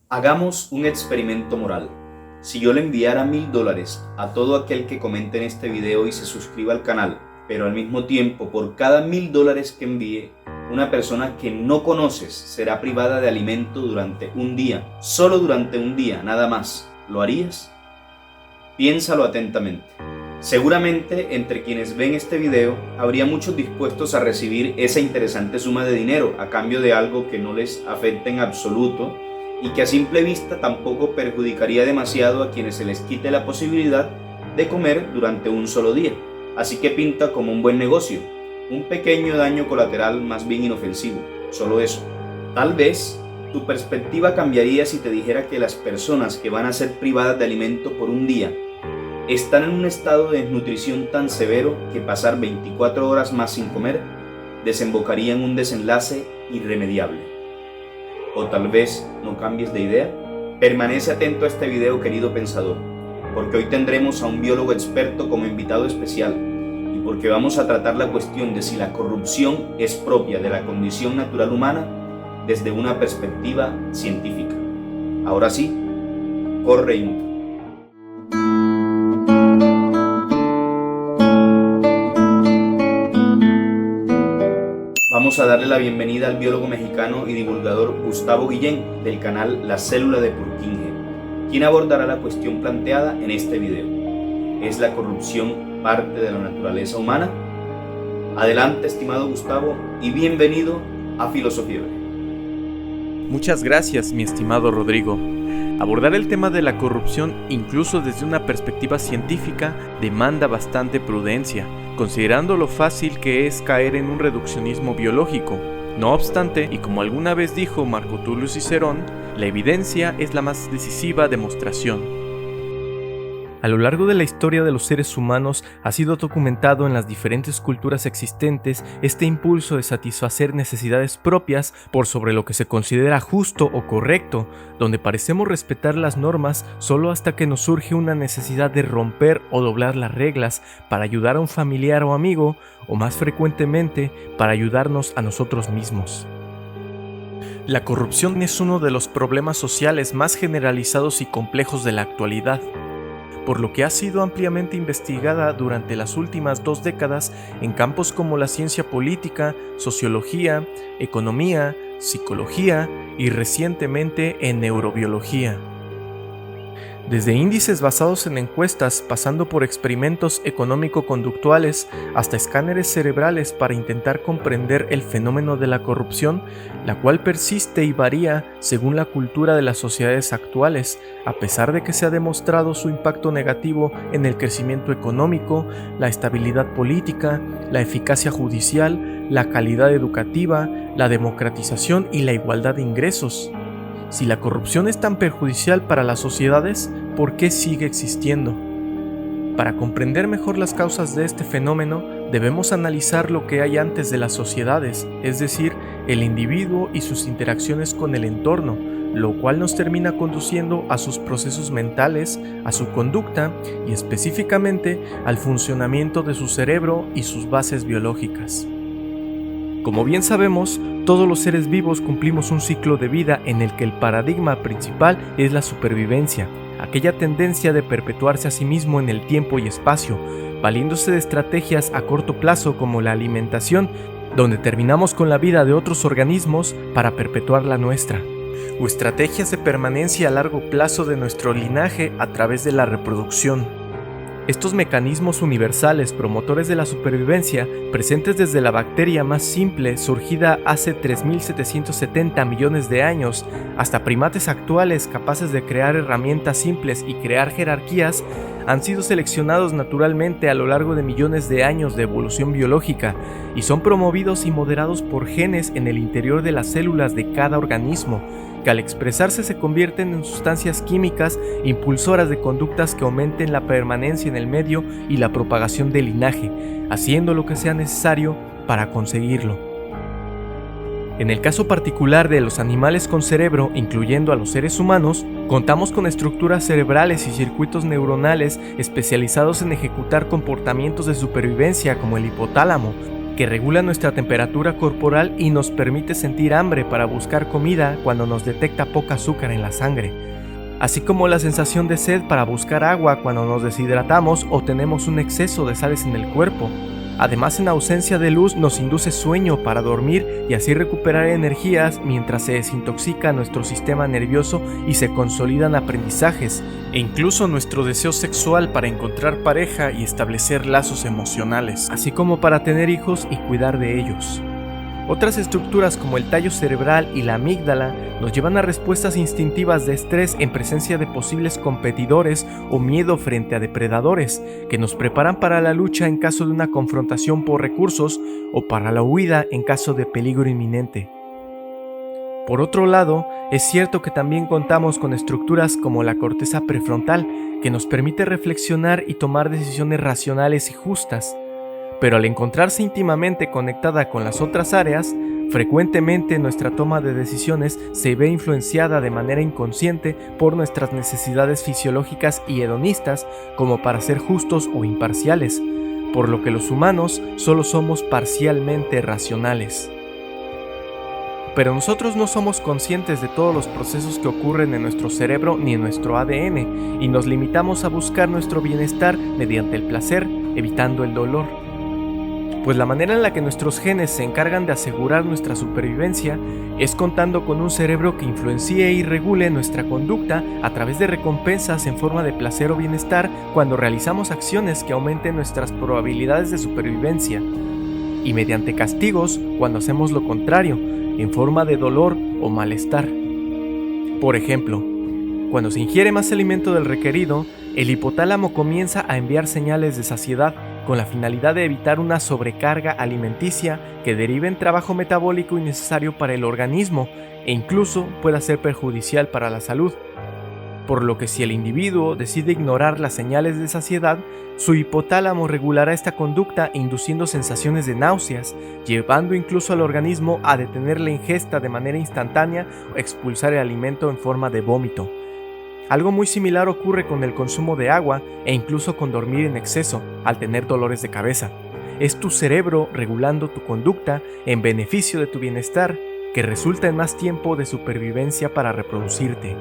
Hagamos un experimento moral. Si yo le enviara $1000 a todo aquel que comente en este video y se suscriba al canal, pero al mismo tiempo por cada $1000 que envíe, una persona que no conoces será privada de alimento durante un día, solo durante un día, nada más, ¿lo harías? Piénsalo atentamente. Seguramente entre quienes ven este video habría muchos dispuestos a recibir esa interesante suma de dinero a cambio de algo que no les afecta en absoluto y que a simple vista tampoco perjudicaría demasiado a quienes se les quite la posibilidad de comer durante un solo día. Así que pinta como un buen negocio, un pequeño daño colateral más bien inofensivo, solo eso. Tal vez tu perspectiva cambiaría si te dijera que las personas que van a ser privadas de alimento por un día están en un estado de desnutrición tan severo que pasar 24 horas más sin comer desembocaría en un desenlace irremediable. O tal vez no cambies de idea. Permanece atento a este video, querido pensador, porque hoy tendremos a un biólogo experto como invitado especial y porque vamos a tratar la cuestión de si la corrupción es propia de la condición natural humana desde una perspectiva científica. Ahora sí, corre intro. Vamos a darle la bienvenida al biólogo mexicano y divulgador Gustavo Guillén del canal La Célula de Purkinje, quien abordará la cuestión planteada en este video. ¿Es la corrupción parte de la naturaleza humana? Adelante, estimado Gustavo, y bienvenido a Filosofía Breve. Muchas gracias, mi estimado Rodrigo. Abordar el tema de la corrupción, incluso desde una perspectiva científica, demanda bastante prudencia, considerando lo fácil que es caer en un reduccionismo biológico. No obstante, y como alguna vez dijo Marco Tulio Cicerón, la evidencia es la más decisiva demostración. A lo largo de la historia de los seres humanos ha sido documentado en las diferentes culturas existentes este impulso de satisfacer necesidades propias por sobre lo que se considera justo o correcto, donde parecemos respetar las normas solo hasta que nos surge una necesidad de romper o doblar las reglas para ayudar a un familiar o amigo, o más frecuentemente para ayudarnos a nosotros mismos. La corrupción es uno de los problemas sociales más generalizados y complejos de la actualidad, por lo que ha sido ampliamente investigada durante las últimas 2 décadas en campos como la ciencia política, sociología, economía, psicología y recientemente en neurobiología. Desde índices basados en encuestas, pasando por experimentos económico-conductuales hasta escáneres cerebrales para intentar comprender el fenómeno de la corrupción, la cual persiste y varía según la cultura de las sociedades actuales, a pesar de que se ha demostrado su impacto negativo en el crecimiento económico, la estabilidad política, la eficacia judicial, la calidad educativa, la democratización y la igualdad de ingresos. Si la corrupción es tan perjudicial para las sociedades, ¿por qué sigue existiendo? Para comprender mejor las causas de este fenómeno, debemos analizar lo que hay antes de las sociedades, es decir, el individuo y sus interacciones con el entorno, lo cual nos termina conduciendo a sus procesos mentales, a su conducta y específicamente al funcionamiento de su cerebro y sus bases biológicas. Como bien sabemos, todos los seres vivos cumplimos un ciclo de vida en el que el paradigma principal es la supervivencia, aquella tendencia de perpetuarse a sí mismo en el tiempo y espacio, valiéndose de estrategias a corto plazo como la alimentación, donde terminamos con la vida de otros organismos para perpetuar la nuestra, o estrategias de permanencia a largo plazo de nuestro linaje a través de la reproducción. Estos mecanismos universales promotores de la supervivencia, presentes desde la bacteria más simple surgida hace 3.770 millones de años, hasta primates actuales capaces de crear herramientas simples y crear jerarquías, han sido seleccionados naturalmente a lo largo de millones de años de evolución biológica y son promovidos y moderados por genes en el interior de las células de cada organismo, que al expresarse se convierten en sustancias químicas impulsoras de conductas que aumenten la permanencia en el medio y la propagación del linaje, haciendo lo que sea necesario para conseguirlo. En el caso particular de los animales con cerebro, incluyendo a los seres humanos, contamos con estructuras cerebrales y circuitos neuronales especializados en ejecutar comportamientos de supervivencia como el hipotálamo, que regula nuestra temperatura corporal y nos permite sentir hambre para buscar comida cuando nos detecta poca azúcar en la sangre, así como la sensación de sed para buscar agua cuando nos deshidratamos o tenemos un exceso de sales en el cuerpo. Además, en ausencia de luz nos induce sueño para dormir y así recuperar energías mientras se desintoxica nuestro sistema nervioso y se consolidan aprendizajes, e incluso nuestro deseo sexual para encontrar pareja y establecer lazos emocionales, así como para tener hijos y cuidar de ellos. Otras estructuras como el tallo cerebral y la amígdala nos llevan a respuestas instintivas de estrés en presencia de posibles competidores o miedo frente a depredadores, que nos preparan para la lucha en caso de una confrontación por recursos o para la huida en caso de peligro inminente. Por otro lado, es cierto que también contamos con estructuras como la corteza prefrontal, que nos permite reflexionar y tomar decisiones racionales y justas. Pero al encontrarse íntimamente conectada con las otras áreas, frecuentemente nuestra toma de decisiones se ve influenciada de manera inconsciente por nuestras necesidades fisiológicas y hedonistas como para ser justos o imparciales, por lo que los humanos solo somos parcialmente racionales. Pero nosotros no somos conscientes de todos los procesos que ocurren en nuestro cerebro ni en nuestro ADN, y nos limitamos a buscar nuestro bienestar mediante el placer, evitando el dolor. Pues la manera en la que nuestros genes se encargan de asegurar nuestra supervivencia es contando con un cerebro que influencie y regule nuestra conducta a través de recompensas en forma de placer o bienestar cuando realizamos acciones que aumenten nuestras probabilidades de supervivencia, y mediante castigos cuando hacemos lo contrario, en forma de dolor o malestar. Por ejemplo, cuando se ingiere más alimento del requerido, el hipotálamo comienza a enviar señales de saciedad con la finalidad de evitar una sobrecarga alimenticia que derive en trabajo metabólico innecesario para el organismo e incluso pueda ser perjudicial para la salud. Por lo que si el individuo decide ignorar las señales de saciedad, su hipotálamo regulará esta conducta induciendo sensaciones de náuseas, llevando incluso al organismo a detener la ingesta de manera instantánea o expulsar el alimento en forma de vómito. Algo muy similar ocurre con el consumo de agua e incluso con dormir en exceso al tener dolores de cabeza. Es tu cerebro regulando tu conducta en beneficio de tu bienestar, que resulta en más tiempo de supervivencia para reproducirte.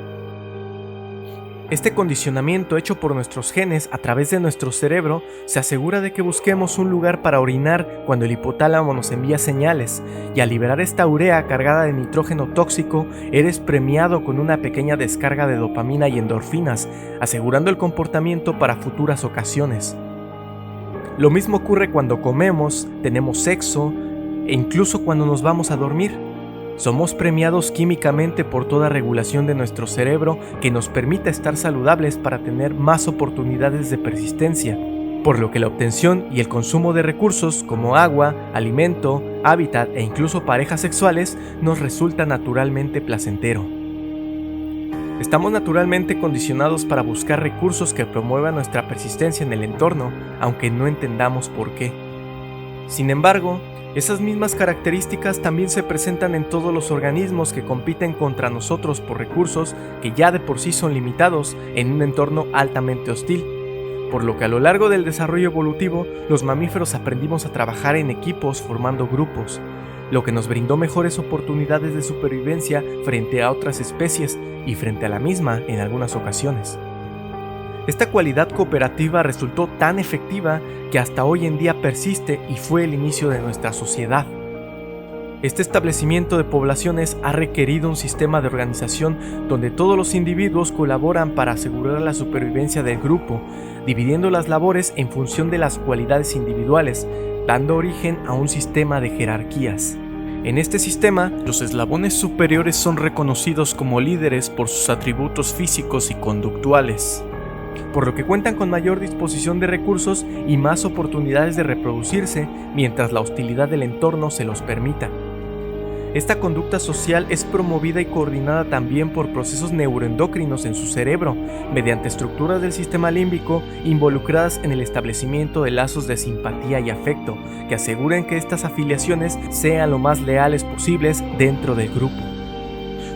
Este condicionamiento hecho por nuestros genes a través de nuestro cerebro se asegura de que busquemos un lugar para orinar cuando el hipotálamo nos envía señales, y al liberar esta urea cargada de nitrógeno tóxico, eres premiado con una pequeña descarga de dopamina y endorfinas, asegurando el comportamiento para futuras ocasiones. Lo mismo ocurre cuando comemos, tenemos sexo e incluso cuando nos vamos a dormir. Somos premiados químicamente por toda regulación de nuestro cerebro que nos permita estar saludables para tener más oportunidades de persistencia, por lo que la obtención y el consumo de recursos como agua, alimento, hábitat e incluso parejas sexuales nos resulta naturalmente placentero. Estamos naturalmente condicionados para buscar recursos que promuevan nuestra persistencia en el entorno, aunque no entendamos por qué. Sin embargo, esas mismas características también se presentan en todos los organismos que compiten contra nosotros por recursos que ya de por sí son limitados en un entorno altamente hostil, por lo que a lo largo del desarrollo evolutivo los mamíferos aprendimos a trabajar en equipos formando grupos, lo que nos brindó mejores oportunidades de supervivencia frente a otras especies y frente a la misma en algunas ocasiones. Esta cualidad cooperativa resultó tan efectiva que hasta hoy en día persiste y fue el inicio de nuestra sociedad. Este establecimiento de poblaciones ha requerido un sistema de organización donde todos los individuos colaboran para asegurar la supervivencia del grupo, dividiendo las labores en función de las cualidades individuales, dando origen a un sistema de jerarquías. En este sistema, los eslabones superiores son reconocidos como líderes por sus atributos físicos y conductuales, por lo que cuentan con mayor disposición de recursos y más oportunidades de reproducirse mientras la hostilidad del entorno se los permita. Esta conducta social es promovida y coordinada también por procesos neuroendocrinos en su cerebro, mediante estructuras del sistema límbico involucradas en el establecimiento de lazos de simpatía y afecto, que aseguren que estas afiliaciones sean lo más leales posibles dentro del grupo.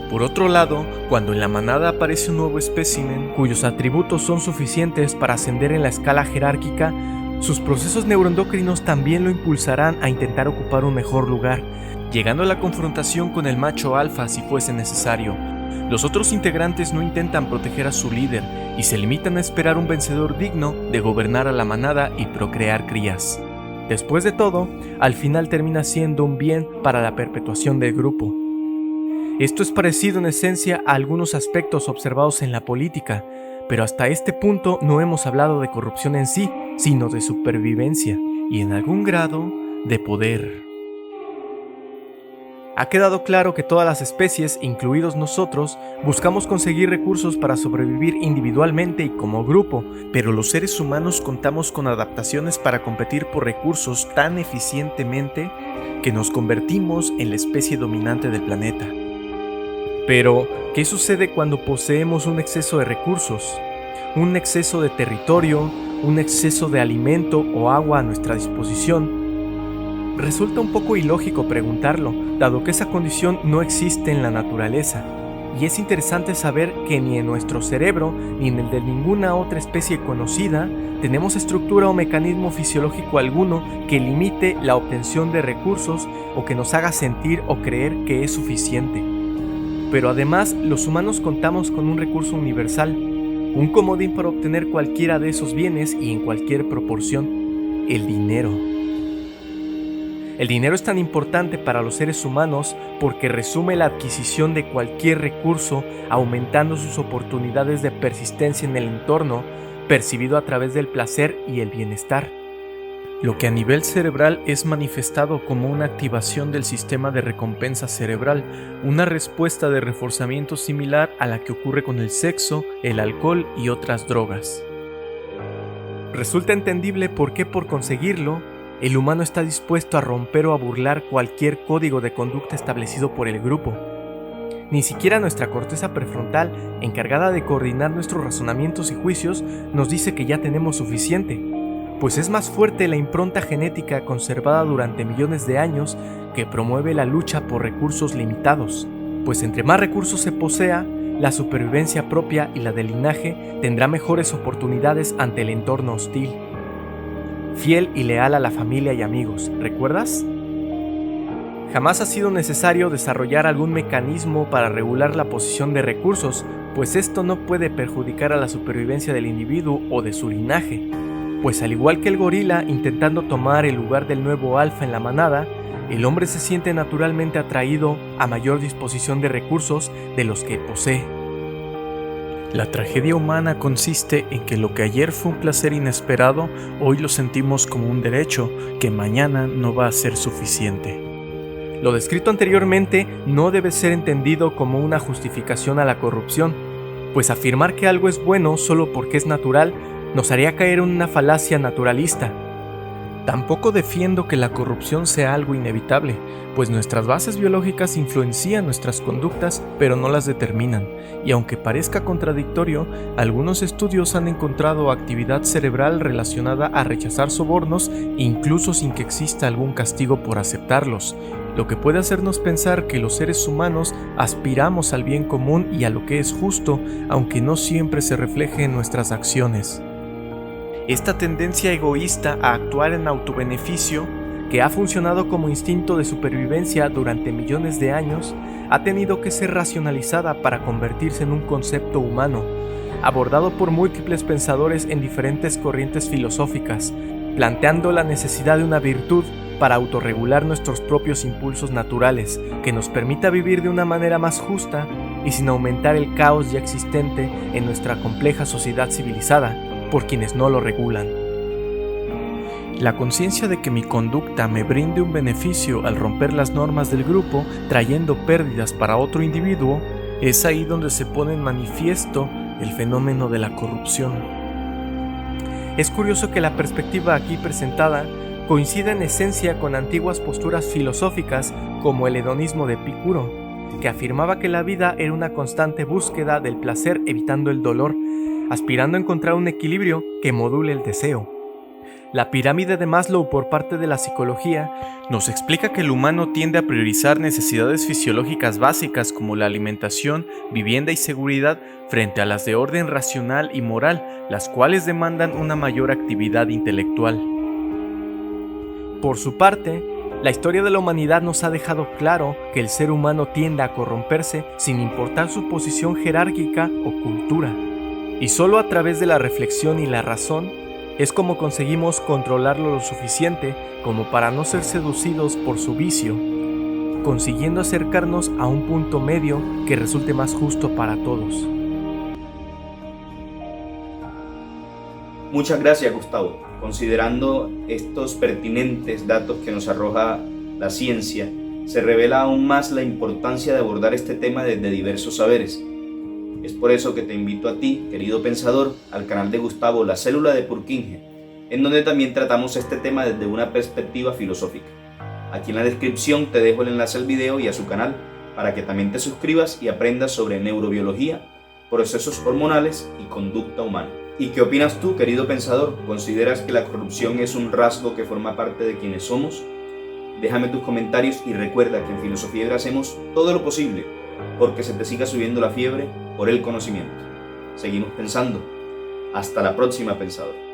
Por otro lado, cuando en la manada aparece un nuevo espécimen cuyos atributos son suficientes para ascender en la escala jerárquica, sus procesos neuroendocrinos también lo impulsarán a intentar ocupar un mejor lugar, llegando a la confrontación con el macho alfa si fuese necesario. Los otros integrantes no intentan proteger a su líder y se limitan a esperar un vencedor digno de gobernar a la manada y procrear crías. Después de todo, al final termina siendo un bien para la perpetuación del grupo. Esto es parecido en esencia a algunos aspectos observados en la política, pero hasta este punto no hemos hablado de corrupción en sí, sino de supervivencia y en algún grado de poder. Ha quedado claro que todas las especies, incluidos nosotros, buscamos conseguir recursos para sobrevivir individualmente y como grupo, pero los seres humanos contamos con adaptaciones para competir por recursos tan eficientemente que nos convertimos en la especie dominante del planeta. Pero, ¿qué sucede cuando poseemos un exceso de recursos? Un exceso de territorio, un exceso de alimento o agua a nuestra disposición. Resulta un poco ilógico preguntarlo, dado que esa condición no existe en la naturaleza, y es interesante saber que ni en nuestro cerebro ni en el de ninguna otra especie conocida tenemos estructura o mecanismo fisiológico alguno que limite la obtención de recursos o que nos haga sentir o creer que es suficiente. Pero además, los humanos contamos con un recurso universal, un comodín para obtener cualquiera de esos bienes y en cualquier proporción: el dinero. El dinero es tan importante para los seres humanos porque resume la adquisición de cualquier recurso, aumentando sus oportunidades de persistencia en el entorno, percibido a través del placer y el bienestar. Lo que a nivel cerebral es manifestado como una activación del sistema de recompensa cerebral, una respuesta de reforzamiento similar a la que ocurre con el sexo, el alcohol y otras drogas. Resulta entendible por qué, por conseguirlo, el humano está dispuesto a romper o a burlar cualquier código de conducta establecido por el grupo. Ni siquiera nuestra corteza prefrontal, encargada de coordinar nuestros razonamientos y juicios, nos dice que ya tenemos suficiente, pues es más fuerte la impronta genética conservada durante millones de años que promueve la lucha por recursos limitados, pues entre más recursos se posea, la supervivencia propia y la del linaje tendrá mejores oportunidades ante el entorno hostil. Fiel y leal a la familia y amigos, ¿recuerdas? Jamás ha sido necesario desarrollar algún mecanismo para regular la posición de recursos, pues esto no puede perjudicar a la supervivencia del individuo o de su linaje, pues al igual que el gorila intentando tomar el lugar del nuevo alfa en la manada, el hombre se siente naturalmente atraído a mayor disposición de recursos de los que posee. La tragedia humana consiste en que lo que ayer fue un placer inesperado, hoy lo sentimos como un derecho que mañana no va a ser suficiente. Lo descrito anteriormente no debe ser entendido como una justificación a la corrupción, pues afirmar que algo es bueno solo porque es natural nos haría caer en una falacia naturalista. Tampoco defiendo que la corrupción sea algo inevitable, pues nuestras bases biológicas influencian nuestras conductas, pero no las determinan, y aunque parezca contradictorio, algunos estudios han encontrado actividad cerebral relacionada a rechazar sobornos, incluso sin que exista algún castigo por aceptarlos, lo que puede hacernos pensar que los seres humanos aspiramos al bien común y a lo que es justo, aunque no siempre se refleje en nuestras acciones. Esta tendencia egoísta a actuar en autobeneficio, que ha funcionado como instinto de supervivencia durante millones de años, ha tenido que ser racionalizada para convertirse en un concepto humano, abordado por múltiples pensadores en diferentes corrientes filosóficas, planteando la necesidad de una virtud para autorregular nuestros propios impulsos naturales, que nos permita vivir de una manera más justa y sin aumentar el caos ya existente en nuestra compleja sociedad civilizada, por quienes no lo regulan. La conciencia de que mi conducta me brinde un beneficio al romper las normas del grupo, trayendo pérdidas para otro individuo, es ahí donde se pone en manifiesto el fenómeno de la corrupción. Es curioso que la perspectiva aquí presentada coincida en esencia con antiguas posturas filosóficas como el hedonismo de Epicuro, que afirmaba que la vida era una constante búsqueda del placer evitando el dolor, aspirando a encontrar un equilibrio que module el deseo. La pirámide de Maslow por parte de la psicología nos explica que el humano tiende a priorizar necesidades fisiológicas básicas como la alimentación, vivienda y seguridad frente a las de orden racional y moral, las cuales demandan una mayor actividad intelectual. Por su parte, la historia de la humanidad nos ha dejado claro que el ser humano tiende a corromperse sin importar su posición jerárquica o cultura. Y solo a través de la reflexión y la razón es como conseguimos controlarlo lo suficiente como para no ser seducidos por su vicio, consiguiendo acercarnos a un punto medio que resulte más justo para todos. Muchas gracias, Gustavo. Considerando estos pertinentes datos que nos arroja la ciencia, se revela aún más la importancia de abordar este tema desde diversos saberes. Es por eso que te invito a ti, querido pensador, al canal de Gustavo, La Célula de Purkinje, en donde también tratamos este tema desde una perspectiva filosófica. Aquí en la descripción te dejo el enlace al video y a su canal para que también te suscribas y aprendas sobre neurobiología, procesos hormonales y conducta humana. ¿Y qué opinas tú, querido pensador? ¿Consideras que la corrupción es un rasgo que forma parte de quienes somos? Déjame tus comentarios y recuerda que en Filosofía Libre hacemos todo lo posible porque se te siga subiendo la fiebre por el conocimiento. Seguimos pensando. Hasta la próxima, pensador.